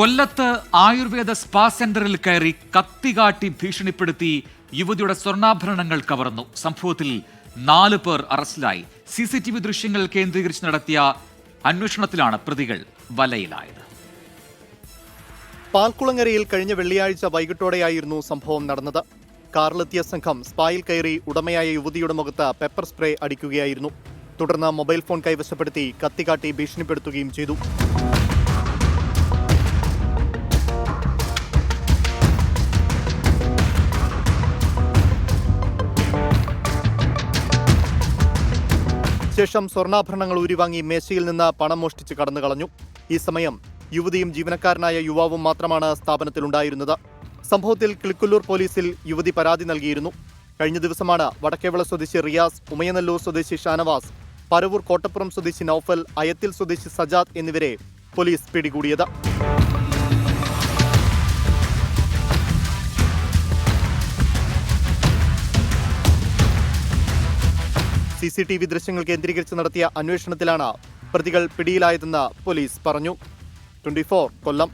കൊല്ലത്ത് ആയുർവേദ സ്പാ സെന്ററിൽ കയറി കത്തികാട്ടി ഭീഷണിപ്പെടുത്തി യുവതിയുടെ സ്വർണ്ണാഭരണങ്ങൾ കവർന്നു. സംഭവത്തിൽ 4 പേർ അറസ്റ്റിലായി. CCTV ദൃശ്യങ്ങൾ കേന്ദ്രീകരിച്ച് നടത്തിയ അന്വേഷണത്തിലാണ് പ്രതികൾ വലയിലായത്. പാൽക്കുളങ്ങരയിൽ കഴിഞ്ഞ വെള്ളിയാഴ്ച വൈകിട്ടോടെയായിരുന്നു സംഭവം നടന്നത്. കാറിലെത്തിയ സംഘം സ്പായിൽ കയറി ഉടമയായ യുവതിയുടെ മുഖത്ത് പെപ്പർ സ്പ്രേ അടിക്കുകയായിരുന്നു. തുടർന്ന് മൊബൈൽ ഫോൺ കൈവശപ്പെടുത്തി കത്തികാട്ടി ഭീഷണിപ്പെടുത്തുകയും ചെയ്തു. ശേഷം സ്വർണ്ണാഭരണങ്ങൾ ഊരിവാങ്ങി മേശയിൽ നിന്ന് പണം മോഷ്ടിച്ച് കടന്നു കളഞ്ഞു. ഈ സമയം യുവതിയും ജീവനക്കാരനായ യുവാവും മാത്രമാണ് സ്ഥാപനത്തിലുണ്ടായിരുന്നത്. സംഭവത്തിൽ കിളിക്കുല്ലൂർ പോലീസിൽ യുവതി പരാതി നൽകിയിരുന്നു. കഴിഞ്ഞ ദിവസമാണ് വടക്കേവിള സ്വദേശി റിയാസ്, ഉമയനല്ലൂർ സ്വദേശി ഷാനവാസ്, പരവൂർ കോട്ടപ്പുറം സ്വദേശി നൌഫൽ, അയത്തിൽ സ്വദേശി സജാദ് എന്നിവരെ പോലീസ് പിടികൂടിയത്. CCTV ദൃശ്യങ്ങൾ കേന്ദ്രീകരിച്ച് നടത്തിയ അന്വേഷണത്തിലാണ് പ്രതികൾ പിടിയിലായതെന്ന് പോലീസ് പറഞ്ഞു. 24 കൊല്ലം.